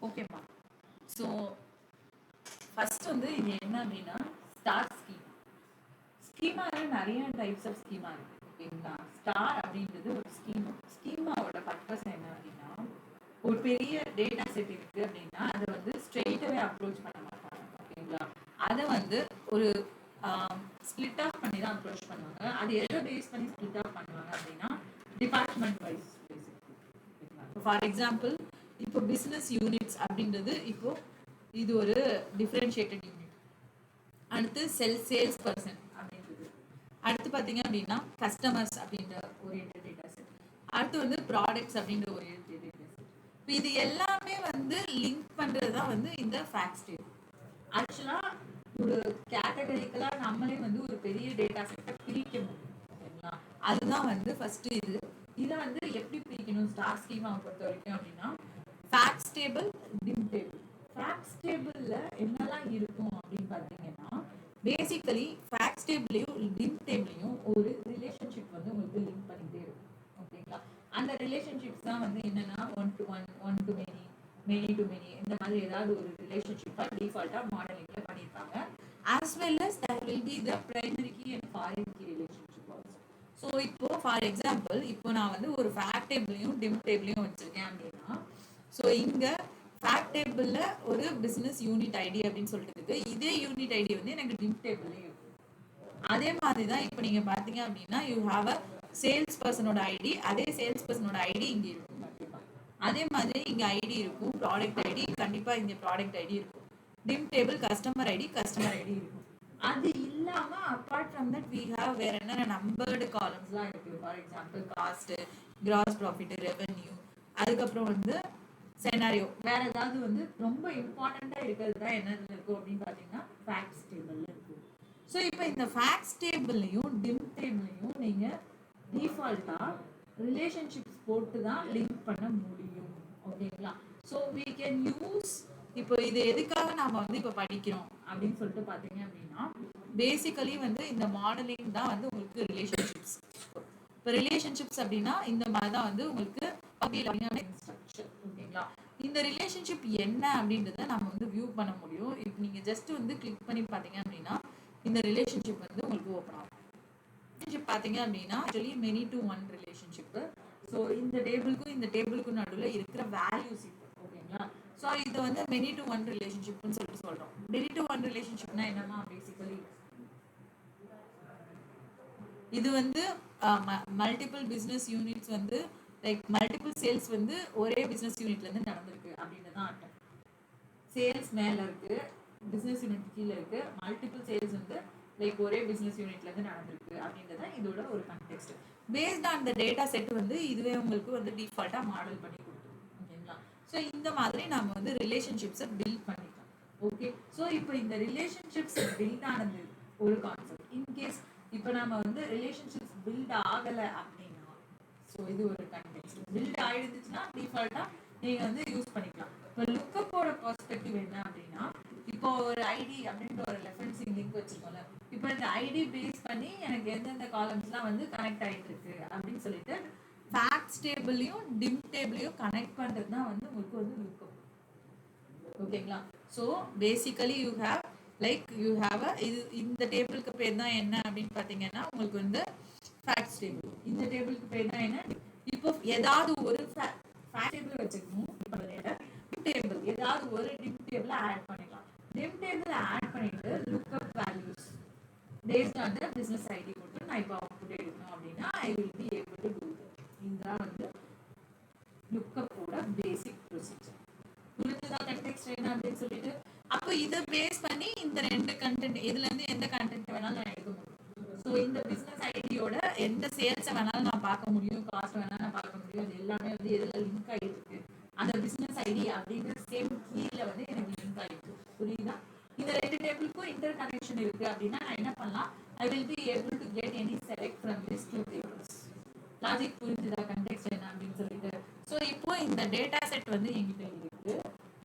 ஓகேம்மா. So first வந்து இது என்ன அப்படின்னா ஸ்டார் ஸ்கீம். ஸ்கீமால நிறைய டைப்ஸ் ஆஃப் ஸ்கீமா இருக்கு. ஓகேங்களா? ஸ்டார் அப்படின்றது ஒரு ஸ்கீம். ஸ்கீமாவோட பர்பஸ் என்ன அப்படின்னா, ஒரு பெரிய டேட்டா செட் இருக்கு அப்படின்னா அதை வந்து ஸ்ட்ரெயிட்டாவே அப்ரோச் பண்ண மாட்டாங்க. ஓகேங்களா? அதை வந்து ஒரு ஸ்பிளிட் ஆஃப் பண்ணி தான் அப்ரோச் பண்ணுவாங்க. அது எதை பேஸ் பண்ணி ஸ்பிளிட் ஆஃப் பண்ணுவாங்க அப்படின்னா டிபார்ட்மெண்ட் வைஸ். ஃபார் எக்ஸாம்பிள் இப்போ பிஸ்னஸ் யூனிட்ஸ் அப்படின்றது இப்போ இது ஒரு டிஃபரன்ஷியேட்டட் யூனிட். அடுத்து சேல்ஸ் பர்சன் அப்படின்றது. அடுத்து பார்த்தீங்க அப்படின்னா கஸ்டமர்ஸ் அப்படின்ற ஓரியன்டட் டேட்டா செட். அடுத்து வந்து ப்ராடக்ட்ஸ் அப்படின்ற ஓரியன்டட் டேட்டா செட். இப்போ இது எல்லாமே வந்து லிங்க் பண்ணுறது தான் வந்து இந்த ஃபேக்ட்ஸ் டேபிள். ஆக்சுவலாக ஒரு கேட்டகரிக்கலா நம்மளே வந்து ஒரு பெரிய டேட்டா செட்டை பிரிக்க முடியும். ஓகேங்களா? அதுதான் வந்து ஃபர்ஸ்ட் இது. இதை வந்து எப்படி பிரிக்கணும் ஸ்டார் ஸ்கீமாவை பொறுத்த வரைக்கும் அப்படின்னா facts table, dim table. Facts டேபிள்ல என்னெல்லாம் இருக்கும் அப்படின்னு பார்த்தீங்கன்னா பேசிக்கலி ஃபேக்ட்ஸ் டேபிளையும் டிம் டேபிளையும் ஒரு ரிலேஷன்ஷிப் வந்து உங்களுக்கு லிங்க் பண்ணிட்டே இருக்கும். ஓகேங்களா? அந்த ரிலேஷன்ஷிப்ஸ் தான் வந்து என்னன்னா 1 to 1, 1 to many, many to many, இந்த மாதிரி ஏதாவது ஒரு ரிலேஷன்ஷிப்பா டிஃபால்ட்டா மாடலிங்ல பண்ணியிருப்பாங்க. as well as there will be the primary key and foreign key relationship also. So இப்போ ஃபார் எக்ஸாம்பிள் இப்போ நான் வந்து ஒரு ஃபேக்ட் டேபிளையும் டிம் டேபிளையும் வச்சிருக்கேன் அப்படின்னா ஸோ இங்கே ஃபேக்ட் டேபிளில் ஒரு பிஸ்னஸ் யூனிட் ஐடி அப்படின்னு சொல்லிட்டு இதே யூனிட் ஐடி வந்து எனக்கு டிம் டேபிள்லேயும் இருக்கும். அதே மாதிரி தான் இப்போ நீங்கள் பார்த்தீங்க அப்படின்னா யூ ஹாவ் அ சேல்ஸ் பர்சனோட ஐடி, அதே சேல்ஸ் பர்சனோட ஐடி இங்கே இருக்கும். அதே மாதிரி இங்கே ஐடி இருக்கும், ப்ராடக்ட் ஐடி, கண்டிப்பாக இங்கே ப்ராடக்ட் ஐடி இருக்கும். டிம் டேபிள் கஸ்டமர் ஐடி இருக்கும். அது இல்லாம apart from that we have வேற என்ன நம்பர்டு காலம்ஸ்லாம் இருக்கு. For example cost, gross profit, revenue, அதுக்கப்புறம் வந்து செனாரியோ. வேற ஏதாவது வந்து ரொம்ப இம்பார்ட்டண்டா இருக்கிறது தான் என்ன இருக்கும் அப்படின்னு பார்த்தீங்கன்னா ஃபேக்ட்ஸ் டேபிள்ல இருக்கும். ஸோ இப்போ இந்த ஃபேக்ட்ஸ் டேபிள்லையும் டிம் டேபிளையும் நீங்க டிஃபால்ட்டா ரிலேஷன்ஷிப்ஸ் போட்டு தான் லிங்க் பண்ண முடியும். ஓகேங்களா? So we can use. இப்போ இது எதுக்காக நாம வந்து இப்போ படிக்கிறோம் அப்படின்னு சொல்லிட்டு பார்த்தீங்க அப்படின்னா பேசிக்கலி வந்து இந்த மாடலிங் தான் வந்து உங்களுக்கு ரிலேஷன்ஷிப்ஸ். இப்போ ரிலேஷன்ஷிப்ஸ் அப்படின்னா இந்த மாதிரி தான் வந்து உங்களுக்கு ஸ்ட்ரக்சர். ஓகேங்களா? இந்த ரிலேஷன்ஷிப் என்ன அப்படின்றத நம்ம வந்து வியூ பண்ண முடியும். இப்போ நீங்க ஜஸ்ட் வந்து கிளிக் பண்ணி பார்த்தீங்க அப்படின்னா இந்த ரிலேஷன்ஷிப் வந்து உங்களுக்கு ஓப்பன் ஆகும். ரிலேஷன்ஷிப் பார்த்தீங்க அப்படின்னா actually many to one relationship. So இந்த டேபிளுக்கும் இந்த டேபிளுக்கும் நடுவில் இருக்கிற வேல்யூஸ் இது. ஓகேங்களா? ஸோ இது வந்து மெனி டு ஒன் ரிலேஷன்ஷிப்னு சொல்லிட்டு சொல்றோம். மெனி டு ஒன் ரிலேஷன்ஷிப்னா என்னமா பேசிக்கலி இது வந்து மல்டிபிள் பிஸ்னஸ் யூனிட்ஸ் வந்து லைக் மல்டிபிள் சேல்ஸ் வந்து ஒரே பிஸ்னஸ் யூனிட்ல இருந்து நடந்திருக்கு அப்படின்னு தான் அர்த்தம். சேல்ஸ் மேல இருக்கு, பிஸ்னஸ் யூனிட் கீழே இருக்கு, மல்டிபிள் சேல்ஸ் வந்து லைக் ஒரே பிஸ்னஸ் யூனிட்ல இருந்து நடந்திருக்கு அப்படின்றத இதோட ஒரு context. Paste on the data set வந்து இதுவே உங்களுக்கு வந்து டிஃபால்ட்டா மாடல் பண்ணி கொடுத்துரும். ஓகேங்களா? ஸோ இந்த மாதிரி நம்ம வந்து ரிலேஷன்ஷிப்ஸை பில்ட் பண்ணிக்கலாம். ஓகே. ஸோ இப்போ இந்த ரிலேஷன்ஷிப்ஸ் பில்ட் ஆனது ஒரு கான்செப்ட். இன்கேஸ் இப்போ நம்ம வந்து ரிலேஷன்ஷிப்ஸ் பில்ட் ஆகலை அப்படின்னா ஸோ இது ஒரு கான்டெக்ஸ்ட். பில்ட் ஆயிடுச்சுன்னா டிஃபால்ட்டா நீங்க வந்து யூஸ் பண்ணிக்கலாம். இப்போ லுக்கப்போட பெர்ஸ்பெக்டிவ் என்ன அப்படின்னா இப்போ ஒரு ஐடி அப்படின்ற ஒரு ரெஃபரன்சிங் லிங்க் வச்சிருக்கோம்ல. இப்போ இந்த ஐடி பேஸ் பண்ணி எனக்கு எந்தெந்த காலம்ஸ்லாம் வந்து கனெக்ட் ஆகிட்டு இருக்கு அப்படின்னு சொல்லிட்டு ஃபேக்ட்ஸ் டேபிளையும் டிம் டேபிளையும் கனெக்ட் பண்ணுறது தான் வந்து உங்களுக்கு வந்து லுக்கப். ஓகேங்களா? So basically you have like you have இது இந்த டேபிளுக்கு பேர் தான் என்ன அப்படின்னு பார்த்தீங்கன்னா உங்களுக்கு வந்து ஃபேக்ட்ஸ் டேபிள். இந்த டேபிளுக்கு பேர் தான் என்ன? இப்போ ஏதாவது ஒரு ஃபேக்ட் டேபிள் வச்சுக்கணும். இப்போ டிம் டேபிள் ஏதாவது ஒரு டிம் டேபிள் ஆட் பண்ணிக்கலாம். டிம் டேபிள் ஆட் பண்ணிட்டு lookup values based on the business ID போட்டு நான் இப்போ அவுட்புட் எடுக்கணும் அப்படின்னா I will be able to do that. இதுதான் வந்து லுக்கப்போட பேசிக் ப்ரொசீஜர். புரிஞ்சுதா கண்டெக்ஸ்ட் என்ன அப்படின்னு சொல்லிட்டு? அப்போ இதை பேஸ் பண்ணி இந்த ரெண்டு கண்டென்ட் இதுல இருந்து எந்த கண்டென்ட் வேணாலும் நான் எடுக்க முடியும். ஸோ இந்த பிசினஸ் ஐடியோட எந்த சேல்ஸை வேணாலும் நான் பார்க்க முடியும், காஸ்ட் வேணாலும் நான் பார்க்க முடியும். அது எல்லாமே வந்து எதுல லிங்க் ஆயிருக்கு, அந்த பிசினஸ் ஐடி அப்படிங்கிற சேம் கீழ வந்து எனக்கு லிங்க் ஆயிருக்கு. புரியுதா? இந்த ரெண்டு டேபிளுக்கும் இன்டர் கனெக்ஷன் இருக்கு அப்படின்னா நான் என்ன பண்ணலாம்? I will be able to get any select from this two tables. Logic புரிஞ்சுதா கண்டெக்ஸ்ட் என்ன அப்படின்னு சொல்லிட்டு? ஸோ இப்போ இந்த டேட்டா செட் வந்து என்கிட்ட இருக்கு.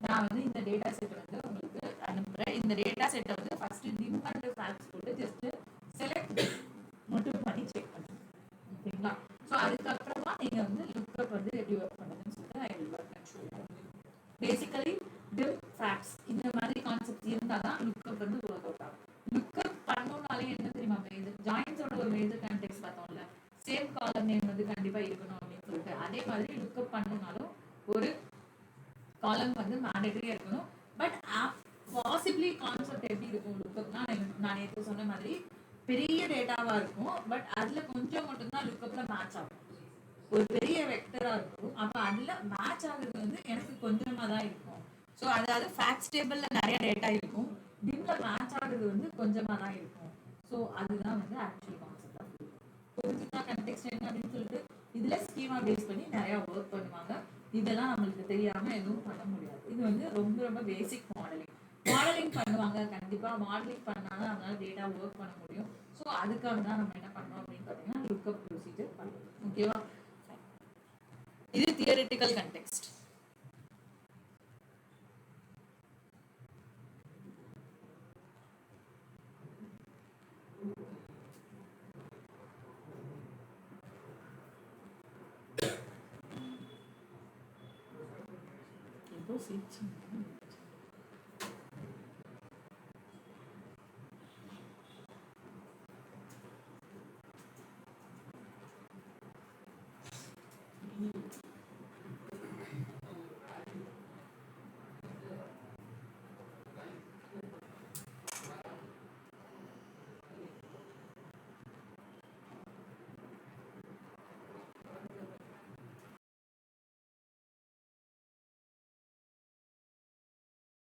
நான் வந்து இந்த டேட்டா செட் வந்து உங்களுக்கு அனுப்புறேன். இந்த டேட்டா செட்டை வந்து ஃபர்ஸ்ட் டிம் அண்ட் ஃபேக்ட்ஸ் போட்டு ஜஸ்ட் செலக்ட் மட்டும் பண்ணி செக் பண்ணுங்க. ஓகேங்களா? ஸோ அதுக்கப்புறமா நீங்க வந்து லுக்கப் வந்து எப்படி ஒர்க் பண்ணுதுன்னு சொல்லிட்டு I will work and show you. Basically மாதிரி லுக்கப் பண்ணணும்னாலும் ஒரு காலம் வந்து மேண்டேட்டரியா இருக்கணும். பட் பாசிபிளி கான்செப்ட் எப்படி இருக்கும் லுக்கப்னா, நான் நேற்று சொன்ன மாதிரி பெரிய டேட்டாவா இருக்கும். பட் அதுல கொஞ்சம் மட்டும்தான் லுக்கப்ல மேட்ச் ஆகும். ஒரு பெரிய வெக்டரா இருக்கும். அப்ப அதுல மேட்ச் ஆகுறது வந்து எனக்கு கொஞ்சமா தான் இருக்கும். ஸோ அதாவது ஃபேக்ட்ஸ் டேபிள்ல நிறைய டேட்டா இருக்கும். டிம்ல மேட்ச் ஆகுறது வந்து கொஞ்சமா தான் இருக்கும். ஸோ அதுதான் வந்து ஆக்சுவல் கான்செப்ட் ஆஃப் புரிஞ்சுட்டா கண்டெக்ஸ்ட் என்ன அப்படின்னு சொல்லிட்டு இதுல ஸ்கீமா பேஸ் பண்ணி நிறைய ஒர்க் பண்ணுவாங்க. இதெல்லாம் நம்மளுக்கு தெரியாம எதுவும் பண்ண முடியாது. இது வந்து ரொம்ப ரொம்ப பேசிக் மாடலிங் பண்ணுவாங்க. கண்டிப்பா மாடலிங் பண்ணாதான் நம்மளால டேட்டா ஒர்க் பண்ண முடியும். ஸோ அதுக்காக தான் நம்ம என்ன பண்ணோம் அப்படின்னு பார்த்தீங்கன்னா லுக்கப் ப்ரொசீஜர் பண்ணுவோம். ஓகேவா? இது தியரிட்டிக்கல் கண்டெக்ஸ்ட். இப்போ